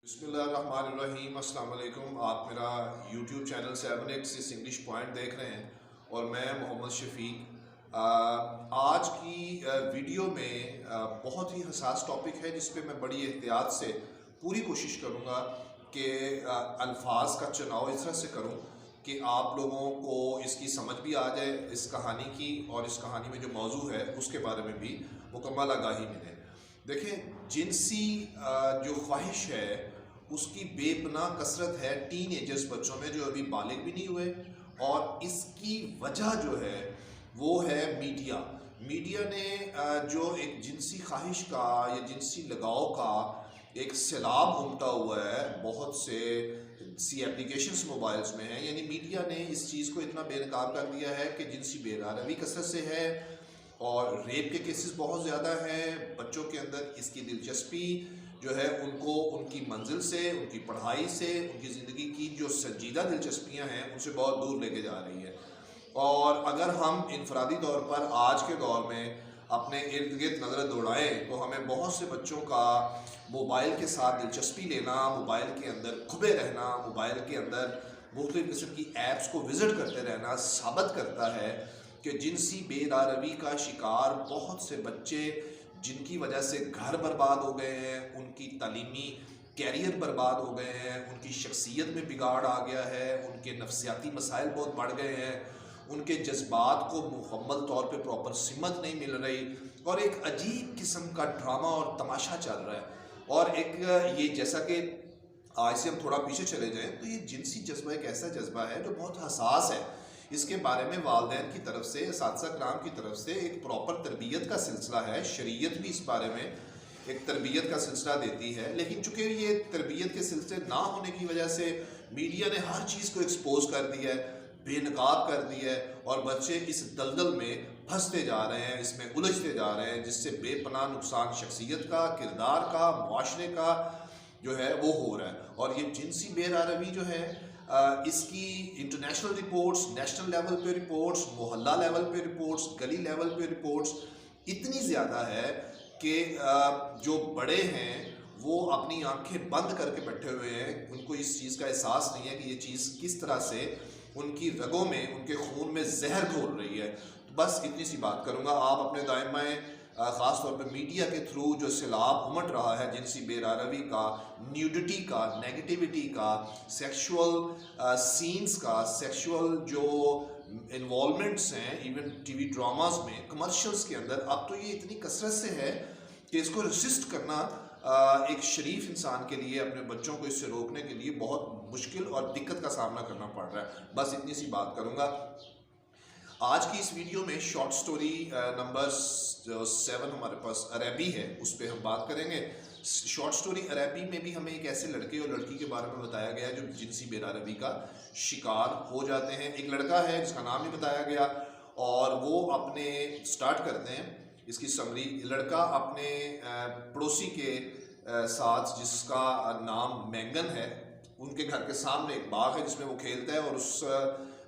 बिस्मिल्लाहिर्रहमानिर्रहीम, अस्सलाम वालेकुम। आप मेरा YouTube channel 7x English point देख रहे हैं और मैं मोहम्मद शफीक। आज की वीडियो में बहुत ही हसास टॉपिक है जिस पे मैं बड़ी एहतियात से पूरी कोशिश करूँगा कि अल्फाज का चुनाव इस तरह से करूँ कि आप लोगों को इसकी समझ भी आ जाए इस कहानी की, और इस कहानी में जो मौजू है उसके बारे में भी मुकम्मल आगाही मिले। देखें, जिनसी जो ख्वाहिश है उसकी बेपनाह कसरत है टीन एजर्स बच्चों में जो अभी बालिग भी नहीं हुए, और इसकी वजह जो है वो है मीडिया। मीडिया ने जो एक जिनसी ख्वाहिश का या जिनसी लगाव का एक सैलाब उमटा हुआ है, बहुत से एप्लीकेशंस मोबाइल्स में है, यानी मीडिया ने इस चीज़ को इतना बेनकाब कर दिया है कि जिनसी बेरारवी कसरत से है और रेप के केसेस बहुत ज़्यादा हैं। बच्चों के अंदर इसकी दिलचस्पी जो है उनको उनकी मंजिल से, उनकी पढ़ाई से, उनकी ज़िंदगी की जो संजीदा दिलचस्पियां हैं उनसे बहुत दूर लेके जा रही है। और अगर हम इनफरादी तौर पर आज के दौर में अपने इर्द गिर्द नज़र दौड़ाएँ तो हमें बहुत से बच्चों का मोबाइल के साथ दिलचस्पी लेना, मोबाइल के अंदर खुबे रहना, मोबाइल के अंदर मुख्तलिफ़ किस्म की ऐप्स को विज़िट करते रहना साबित करता है कि जिनसी बेदारवी का शिकार बहुत से बच्चे, जिनकी वजह से घर बर्बाद हो गए हैं, उनकी तालीमी कैरियर बर्बाद हो गए हैं, उनकी शख्सियत में बिगाड़ आ गया है, उनके नफसियाती मसाइल बहुत बढ़ गए हैं, उनके जज्बात को मुकम्मल तौर पे प्रॉपर सिमत नहीं मिल रही, और एक अजीब किस्म का ड्रामा और तमाशा चल रहा है। और एक ये, जैसा कि आज से हम थोड़ा पीछे चले जाएं तो ये जिनसी जज्बा एक ऐसा जज्बा है जो बहुत हसास है। इसके बारे में वालिदैन की तरफ से, असातिज़ा कराम की तरफ से एक प्रॉपर तरबियत का सिलसिला है। शरीयत भी इस बारे में एक तरबियत का सिलसिला देती है, लेकिन चूँकि ये तरबियत के सिलसिले ना होने की वजह से मीडिया ने हर चीज़ को एक्सपोज कर दिया है, बेनकाब कर दिया है, और बच्चे इस दलदल में फंसते जा रहे हैं, इसमें उलझते जा रहे हैं, जिससे बेपनाह नुकसान शख्सियत का, किरदार का, मुआशरे का जो है वो हो रहा है। और ये जिनसी बेरारवी जो है इसकी इंटरनेशनल रिपोर्ट्स, नेशनल लेवल पे रिपोर्ट्स, मोहल्ला लेवल पे रिपोर्ट्स, गली लेवल पे रिपोर्ट्स इतनी ज़्यादा है कि जो बड़े हैं वो अपनी आंखें बंद करके बैठे हुए हैं। उनको इस चीज़ का एहसास नहीं है कि ये चीज़ किस तरह से उनकी रगों में, उनके खून में जहर घोल रही है। तो बस इतनी सी बात करूँगा, आप अपने दाएं बाएं ख़ास तौर पर मीडिया के थ्रू जो सैलाब उमट रहा है जिनसी बेरारवी का, न्यूडिटी का, नेगेटिविटी का, सेक्सुअल सीन्स का, सेक्सुअल जो इन्वॉल्वमेंट्स हैं इवन टीवी ड्रामास में, कमर्शियल्स के अंदर, अब तो ये इतनी कसरत से है कि इसको रेसिस्ट करना एक शरीफ इंसान के लिए, अपने बच्चों को इससे रोकने के लिए बहुत मुश्किल और दिक्कत का सामना करना पड़ रहा है। बस इतनी सी बात करूँगा। आज की इस वीडियो में शॉर्ट स्टोरी नंबर 7 हमारे पास अरबी है, उस पर हम बात करेंगे। शॉर्ट स्टोरी अरबी में भी हमें एक ऐसे लड़के और लड़की के बारे में बताया गया है जो जिनसी बेरारवी का शिकार हो जाते हैं। एक लड़का है जिसका नाम नहीं बताया गया, और वो अपने स्टार्ट करते हैं इसकी समरी। लड़का अपने पड़ोसी के साथ, जिसका नाम मैंगन है, उनके घर के सामने एक बाग है जिसमें वो खेलता है, और उस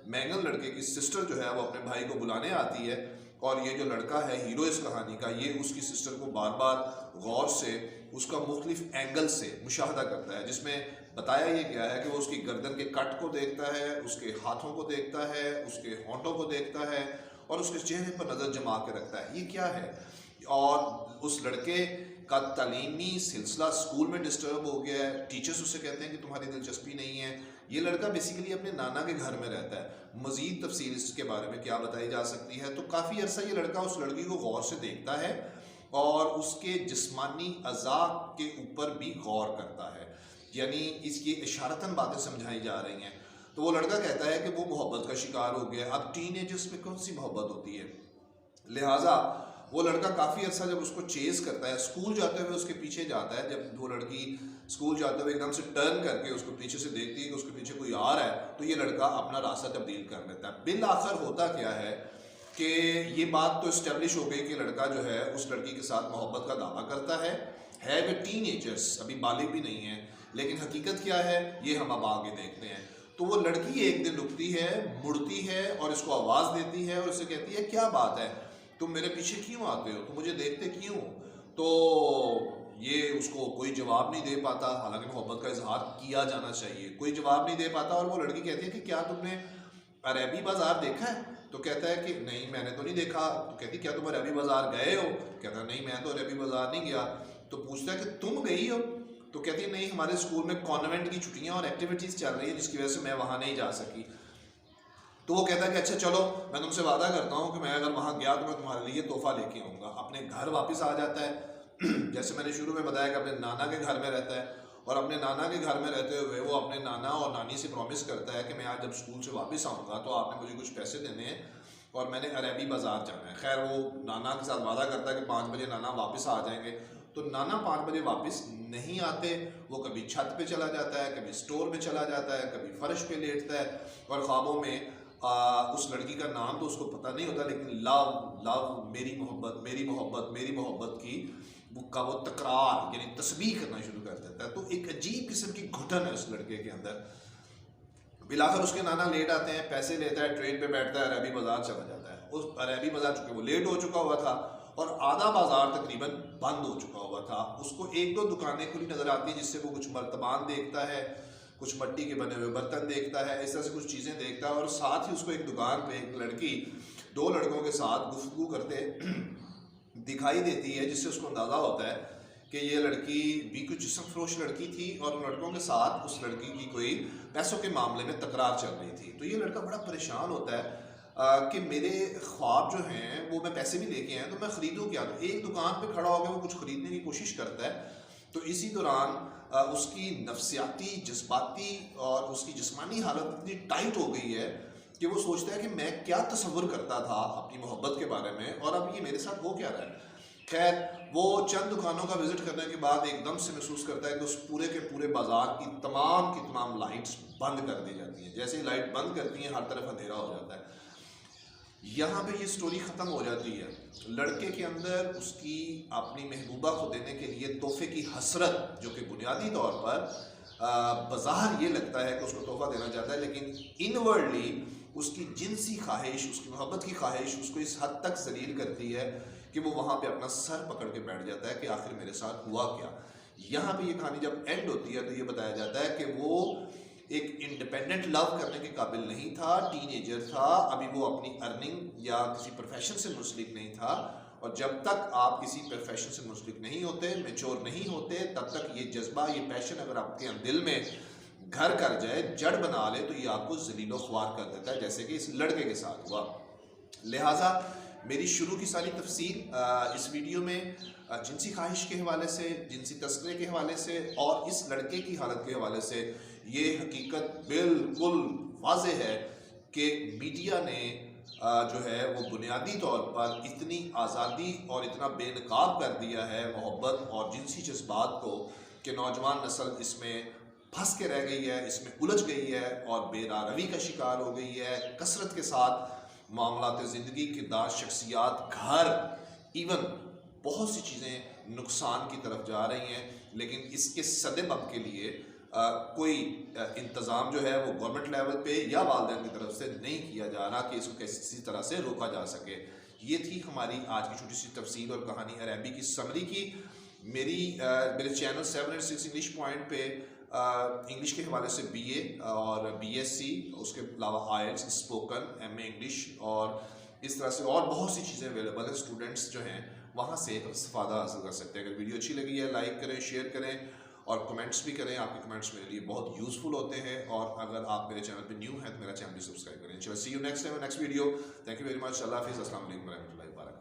मैंगन लड़के की सिस्टर जो है वो अपने भाई को बुलाने आती है, और ये जो लड़का है हीरो इस कहानी का, ये उसकी सिस्टर को बार बार गौर से, उसका मुख्तलिफ एंगल से मुशाहदा करता है, जिसमें बताया ये गया है कि वो उसकी गर्दन के कट को देखता है, उसके हाथों को देखता है, उसके होंठों को देखता है, और उसके चेहरे पर नज़र जमा के रखता है। ये क्या है? और उस लड़के का तालीमी सिलसिला स्कूल में डिस्टर्ब हो गया है। टीचर्स उससे कहते हैं कि तुम्हारी दिलचस्पी नहीं है। ये लड़का बेसिकली अपने नाना के घर में रहता है। मज़ीद तफसील इसके बारे में क्या बताई जा सकती है? तो काफ़ी अर्सा ये लड़का उस लड़की को गौर से देखता है और उसके जिस्मानी अज़ा के ऊपर भी गौर करता है, यानी इसकी इशारतन बातें समझाई जा रही हैं। तो वो लड़का कहता है कि वो मोहब्बत का शिकार हो गया। अब टीनेजर्स में कौन सी मोहब्बत होती है? लिहाजा वो लड़का काफ़ी अर्सा जब उसको चेज़ करता है, स्कूल जाते हुए उसके पीछे जाता है, जब वो लड़की स्कूल जाते हुए एकदम से टर्न करके उसको पीछे से देखती है कि उसके पीछे कोई आ रहा है, तो ये लड़का अपना रास्ता तब्दील कर लेता है। बिल आखिर होता क्या है कि ये बात तो इस्टेब्लिश हो गई कि लड़का जो है उस लड़की के साथ मोहब्बत का दावा करता है वे टीनेजर्स, अभी बालिग भी नहीं है, लेकिन हकीकत क्या है ये हम अब आगे देखते हैं। तो वो लड़की एक दिन रुकती है, मुड़ती है और इसको आवाज़ देती है और उसे कहती है क्या बात है, तुम मेरे पीछे क्यों आते हो, तुम मुझे देखते क्यों? तो ये उसको कोई जवाब नहीं दे पाता, हालांकि मोहब्बत का इजहार किया जाना चाहिए। कोई जवाब नहीं दे पाता और वो लड़की कहती है कि क्या तुमने अरबी बाज़ार देखा है? तो कहता है कि नहीं मैंने तो नहीं देखा। तो कहती क्या तुम अरबी बाज़ार गए हो? कहता है नहीं मैं तो अरबी बाज़ार नहीं गया। तो पूछता है कि तुम गई हो? तो कहती है नहीं हमारे स्कूल में कॉन्वेंट की छुट्टियां और एक्टिविटीज़ चल रही है जिसकी वजह से मैं वहाँ नहीं जा सकी। तो वो कहता है कि अच्छा चलो मैं तुमसे वादा करता हूँ कि मैं अगर वहाँ गया तो मैं तुम्हारे लिए तोहफा लेके आऊँगा। अपने घर वापस आ जाता है जैसे मैंने शुरू में बताया कि अपने नाना के घर में रहता है और अपने नाना के घर में रहते हुए वो अपने नाना और नानी से प्रॉमिस करता है कि मैं आज जब स्कूल से वापस आऊँगा तो आपने मुझे कुछ पैसे देने हैं और मैंने अरबी बाज़ार जाना है। खैर वो नाना के साथ वादा करता है कि 5 बजे नाना वापस आ जाएंगे। तो नाना 5 बजे वापस नहीं आते। वो कभी छत पे चला जाता है, कभी स्टोर में चला जाता है, कभी फर्श पे लेटता है और ख्वाबों में उस लड़की का नाम तो उसको पता नहीं होता लेकिन लव लव मेरी मोहब्बत मेरी मोहब्बत मेरी मोहब्बत की वो तकरार यानी तस्बीह करना शुरू कर देता है। तो एक अजीब किस्म की घुटन है उस लड़के के अंदर। बिलाकर उसके नाना लेट आते हैं, पैसे लेता है, ट्रेन पे बैठता है, अरबी बाजार चला जाता है। उस अरबी बाजार चूंकि वो लेट हो चुका हुआ था और आधा बाजार तकरीबन बंद हो चुका हुआ था। उसको 1-2 दुकानें खुली नजर आती हैं जिससे वो कुछ मर्तबान देखता है, कुछ मिट्टी के बने हुए बर्तन देखता है, इस तरह से कुछ चीज़ें देखता है। और साथ ही उसको एक दुकान पे एक लड़की 2 लड़कों के साथ गुफ्तगू करते दिखाई देती है जिससे उसको अंदाज़ा होता है कि ये लड़की भी कुछ जिस्म फरोश लड़की थी और उन लड़कों के साथ उस लड़की की कोई पैसों के मामले में तकरार चल रही थी। तो ये लड़का बड़ा परेशान होता है कि मेरे ख्वाब जो हैं वो मैं पैसे भी लेके आया तो मैं ख़रीदूँ क्या। तो एक दुकान पे खड़ा होकर वो कुछ ख़रीदने की कोशिश करता है। तो इसी दौरान उसकी नफ्सियाती जज्बाती और उसकी जिस्मानी हालत इतनी टाइट हो गई है कि वो सोचता है कि मैं क्या तसव्वुर करता था अपनी मोहब्बत के बारे में और अब ये मेरे साथ हो क्या रहा है। खैर वो चंद दुकानों का विजिट करने के बाद एकदम से महसूस करता है कि उस पूरे के पूरे बाजार की तमाम लाइट्स बंद कर दी जाती हैं। जैसे ही लाइट बंद करती हैं हर तरफ अंधेरा हो जाता है। यहाँ पे ये स्टोरी ख़त्म हो जाती है। लड़के के अंदर उसकी अपनी महबूबा को देने के लिए तोहफे की हसरत जो कि बुनियादी तौर पर बाज़ार ये लगता है कि उसको तोहफा देना चाहता है लेकिन इनवर्डली उसकी जिनसी ख्वाहिश उसकी मोहब्बत की ख्वाहिश उसको इस हद तक जलील करती है कि वो वहाँ पे अपना सर पकड़ के बैठ जाता है कि आखिर मेरे साथ हुआ क्या। यहाँ पे ये कहानी जब एंड होती है तो ये बताया जाता है कि वो एक इंडिपेंडेंट लव करने के काबिल नहीं था, टीनेजर था, अभी वो अपनी अर्निंग या किसी प्रोफेशन से मुंसलिक नहीं था। और जब तक आप किसी प्रोफेशन से मुंसलिक नहीं होते, मैच्योर नहीं होते, तब तक ये जज्बा ये पैशन अगर आपके दिल में घर कर जाए, जड़ बना ले तो ये आपको जलीलो ख्वार कर देता है जैसे कि इस लड़के के साथ हुआ। लिहाजा मेरी शुरू की सारी तफसील इस वीडियो में जिनसी ख्वाहिश के हवाले से, जिनसी तस्करे के हवाले से और इस लड़के की हालत के हवाले से ये हकीकत बिल्कुल वाज़े है कि मीडिया ने जो है वो बुनियादी तौर पर इतनी आज़ादी और इतना बेनकाब कर दिया है मोहब्बत और जिनसी जज्बात को कि नौजवान नस्ल इसमें फंस के रह गई है, इसमें उलझ गई है और बेरारवी का शिकार हो गई है। कसरत के साथ मामलात ज़िंदगी, किरदार, शख्सियात, घर, इवन बहुत सी चीज़ें नुकसान की तरफ जा रही हैं। लेकिन इसके सद्देबाप के लिए कोई इंतज़ाम जो है वो गवर्नमेंट लेवल पे या वालिदैन की तरफ से नहीं किया जा रहा कि इसको किसी तरह से रोका जा सके। ये थी हमारी आज की छोटी सी तफसील और कहानी अरबी की समरी की। मेरे चैनल 786 इंग्लिश पॉइंट पे इंग्लिश के हवाले से BA और BSc, उसके अलावा IELTS, स्पोकन, MA इंग्लिश और इस तरह से और बहुत सी चीज़ें अवेलेबल हैं। स्टूडेंट्स जो हैं वहाँ से इस्तेफादा हासिल कर सकते हैं। अगर वीडियो अच्छी लगी है लाइक करें, शेयर करें और कमेंट्स भी करें। आपके कमेंट्स मेरे लिए बहुत यूज़फुल होते हैं। और अगर आप मेरे चैनल पे न्यू हैं तो मेरा चैनल भी सब्सक्राइब करें। चलो see you next time next video. Thank you very much. अल्लाह हाफिज़। अस्सलाम वालेकुम।